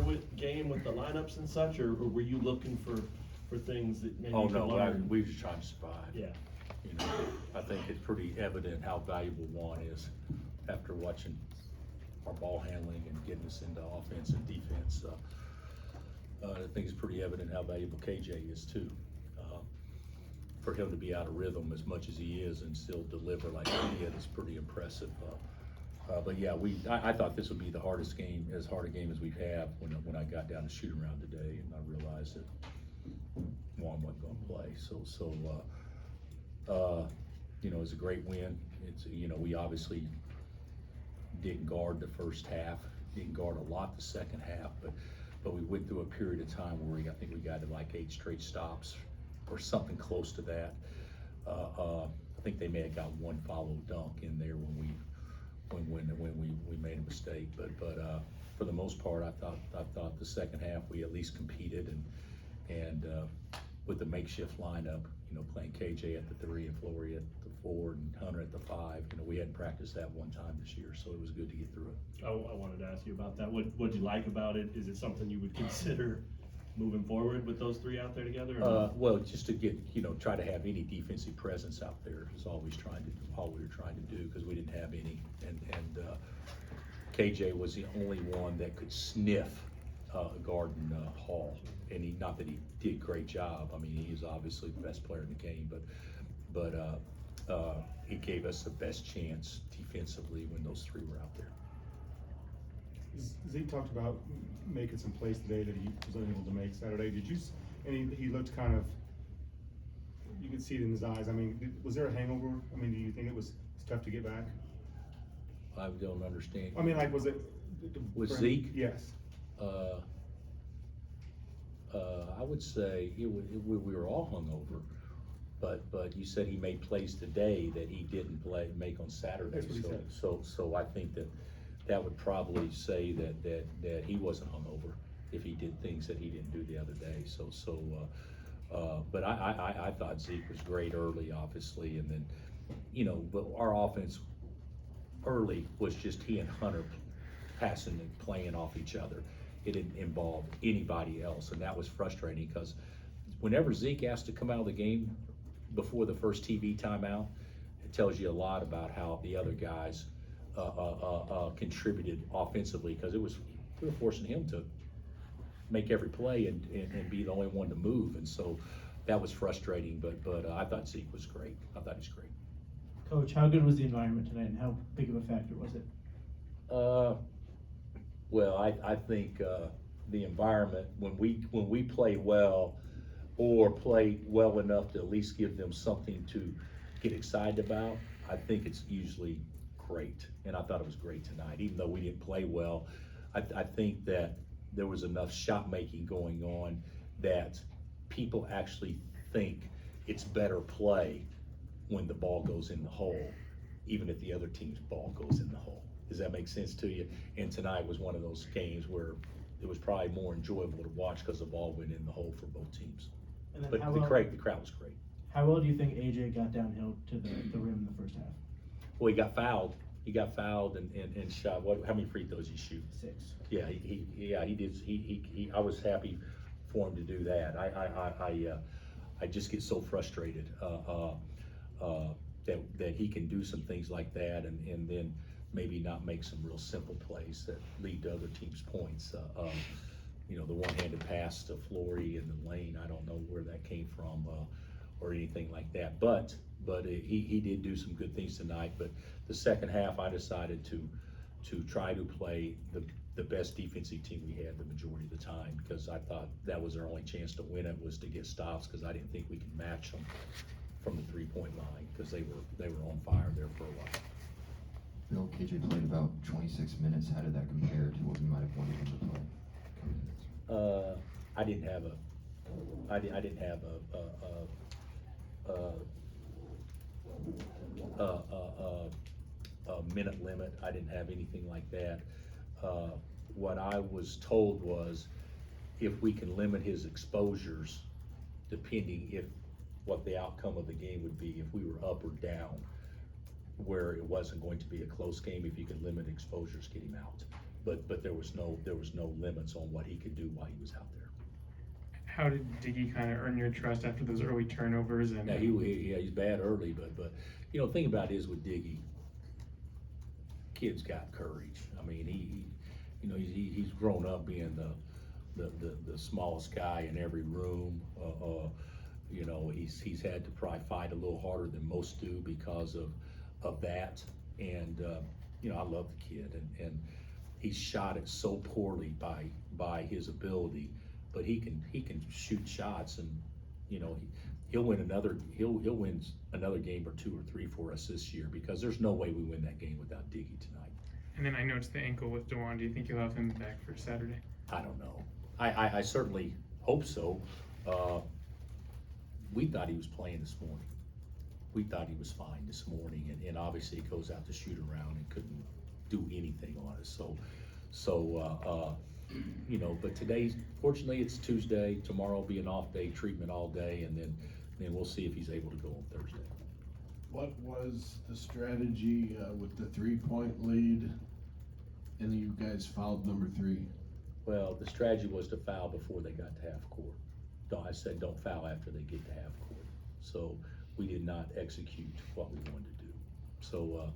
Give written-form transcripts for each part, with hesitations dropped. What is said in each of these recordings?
fluid game with the lineups and such, or were you looking for things that maybe Oh, you could no, learn? we were just trying to survive. Yeah. You know, I think it's pretty evident how valuable Juan is after watching our ball handling and getting us into offense and defense. I think it's pretty evident how valuable KJ is too. For him to be out of rhythm as much as he is and still deliver like he did is pretty impressive. But yeah, I thought this would be the hardest game, as hard a game as we've had when I got down to shoot around today, and I realized that Juan wasn't going to play. You know, it's a great win. It's, you know, we obviously didn't guard the first half, didn't guard a lot the second half, but we went through a period of time where I think we got to like 8 straight stops or something close to that. I think they may have got one follow dunk in there when we made a mistake, but for the most part, I thought the second half we at least competed, and with the makeshift lineup, you know, playing KJ at the 3 and Flory at the 4 and Hunter at the 5. You know, we hadn't practiced that one time this year, so it was good to get through it. I wanted to ask you about that. What'd you like about it? Is it something you would consider moving forward with those 3 out there together? Well, just to get, you know, try to have any defensive presence out there is all we were trying to do, because we didn't have any, and KJ was the only one that could sniff Garden Hall, and not that he did a great job. I mean, he is obviously the best player in the game, but it gave us the best chance defensively when those 3 were out there. Zeke talked about making some plays today that he was unable to make Saturday. Did you? And he looked kind of. You could see it in his eyes. I mean, was there a hangover? I mean, do you think it's tough to get back? I don't understand. I mean, like, was it with Zeke? Yes. I would say we were all hungover, but you said he made plays today that he didn't make on Saturday. That's what he said. So I think that would probably say that he wasn't hungover if he did things that he didn't do the other day. But I thought Zeke was great early, obviously, and then, you know, but our offense early was just he and Hunter passing and playing off each other. It didn't involve anybody else, and that was frustrating because whenever Zeke asked to come out of the game before the first TV timeout, it tells you a lot about how the other guys contributed offensively, because we were forcing him to make every play and be the only one to move, and so that was frustrating. But I thought Zeke was great. I thought he's great. Coach, how good was the environment tonight, and how big of a factor was it? Well, I think the environment, when we play well or play well enough to at least give them something to get excited about, I think it's usually great. And I thought it was great tonight, even though we didn't play well. I think that there was enough shot making going on that people actually think it's better play when the ball goes in the hole, even if the other team's ball goes in the hole. Does that make sense to you? And tonight was one of those games where it was probably more enjoyable to watch because the ball went in the hole for both teams. And then But the crowd was great. How well do you think AJ got downhill to the rim in the first half? Well, he got fouled. He got fouled and shot. How many free throws did he shoot? 6. Yeah, he did. I was happy for him to do that. I just get so frustrated that he can do some things like that and then maybe not make some real simple plays that lead to other teams' points. You know, the one-handed pass to Flory in the lane, I don't know where that came from or anything like that. But he did do some good things tonight. But the second half, I decided to try to play the best defensive team we had the majority of the time, because I thought that was our only chance to win it, was to get stops, because I didn't think we could match them from the three-point line, because they were on fire there for a while. Bill, KJ played about 26 minutes. How did that compare to what we might have wanted him to play? I didn't have a minute limit. I didn't have anything like that. What I was told was, if we can limit his exposures, depending if what the outcome of the game would be, if we were up or down, where it wasn't going to be a close game, if you can limit exposures, get him out. but there was no limits on what he could do while he was out there. How did Diggy kind of earn your trust after those early turnovers? And Now, he's bad early, but, you know, the thing about it is with Diggy, kid's got courage. I mean, you know, he's grown up being the smallest guy in every room. You know, he's had to probably fight a little harder than most do because of that. And, you know, I love the kid, and he's shot it so poorly by his ability, but he can shoot shots, and, you know, he'll win another game or 2 or 3 for us this year, because there's no way we win that game without Diggy tonight. And then I noticed the ankle with DeJuan. Do you think you'll have him back for Saturday? I don't know. I certainly hope so. We thought he was playing this morning. We thought he was fine this morning, and obviously he goes out to shoot around and couldn't do anything on us. So you know, but today, fortunately, it's Tuesday. Tomorrow will be an off day, treatment all day, and then we'll see if he's able to go on Thursday. What was the strategy with the 3-point lead, and you guys fouled number 3? Well, the strategy was to foul before they got to half court. I said don't foul after they get to half court. So we did not execute what we wanted to do. So,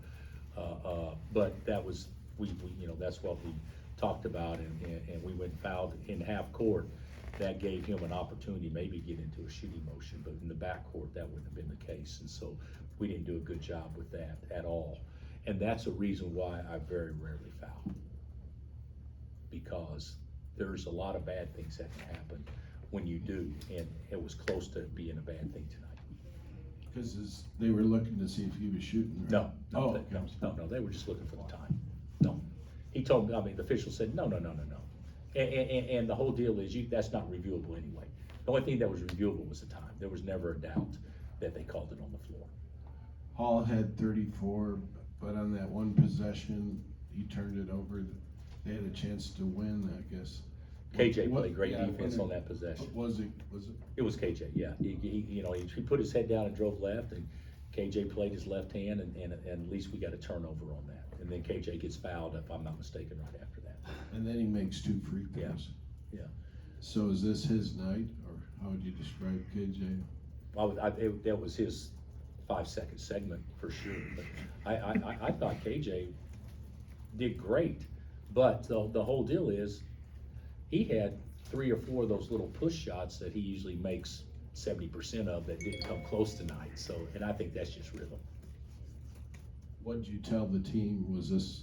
but that was, we you know, that's what we talked about, and we went fouled in half court. That gave him an opportunity to maybe get into a shooting motion, but in the backcourt, that wouldn't have been the case. And so we didn't do a good job with that at all. And that's a reason why I very rarely foul, because there's a lot of bad things that can happen when you do, and it was close to being a bad thing tonight. Because they were looking to see if he was shooting. Right? No, Oh, no, they were just looking for the time. No, he told me, I mean, the official said, no. And the whole deal is, that's not reviewable anyway. The only thing that was reviewable was the time. There was never a doubt that they called it on the floor. Hall had 34, but on that one possession, he turned it over. They had a chance to win, I guess. KJ played great defense on that possession. Was it? It was KJ, yeah. You know, he put his head down and drove left, and KJ played his left hand, and at least we got a turnover on that. And then KJ gets fouled, if I'm not mistaken, right after that. And then he makes 2 free throws. Yeah. So is this his night, or how would you describe KJ? That was his 5-second segment for sure. But I thought KJ did great, but the whole deal is, he had 3 or 4 of those little push shots that he usually makes 70% of that didn't come close tonight. So, and I think that's just rhythm. What did you tell the team? Was this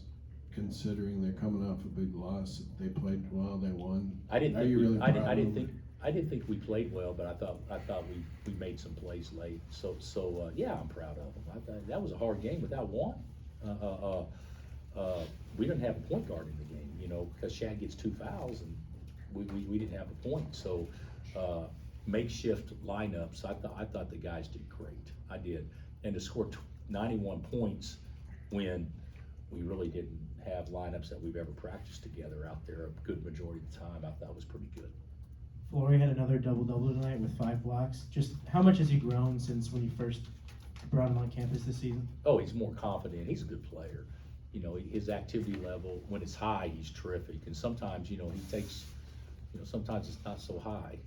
considering they're coming off a big loss? They played well, they won. I didn't Are think you really proud I of them? didn't think we played well, but I thought we made some plays late. So yeah, I'm proud of them. I thought that was a hard game without one. We didn't have a point guard in the game, you know, because Shad gets 2 fouls, and we didn't have a point. So makeshift lineups. I thought the guys did great. I did, and to score 91 points when we really didn't have lineups that we've ever practiced together out there a good majority of the time, I thought was pretty good. Flory had another double-double tonight with 5 blocks. Just how much has he grown since when you first brought him on campus this season? Oh, he's more confident. He's a good player. You know, his activity level, when it's high, he's terrific. And sometimes, you know, he takes, you know, sometimes it's not so high.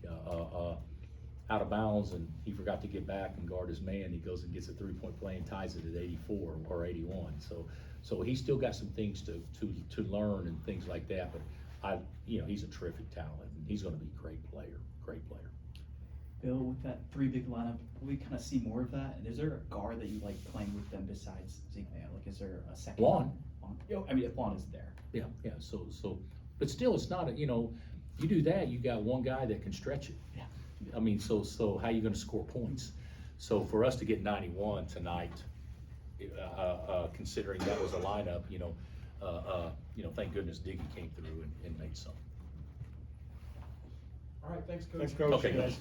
Out of bounds, and he forgot to get back and guard his man. He goes and gets a 3-point play and ties it at 84 or 81. So he's still got some things to learn and things like that. But you know, he's a terrific talent, and he's going to be a great player. Bill, with that 3 big lineup, will we kind of see more of that? And is there a guard that you like playing with them besides Zigmeo? Like, is there a second? Juan. I mean, if Juan is there. Yeah. So, but still, it's not you know, you do that, you got one guy that can stretch it. Yeah. I mean, so how are you going to score points? So for us to get 91 tonight, considering that was a lineup, you know, thank goodness Diggy came through and made some. All right, thanks, Coach. Thanks, Coach. Okay, guys.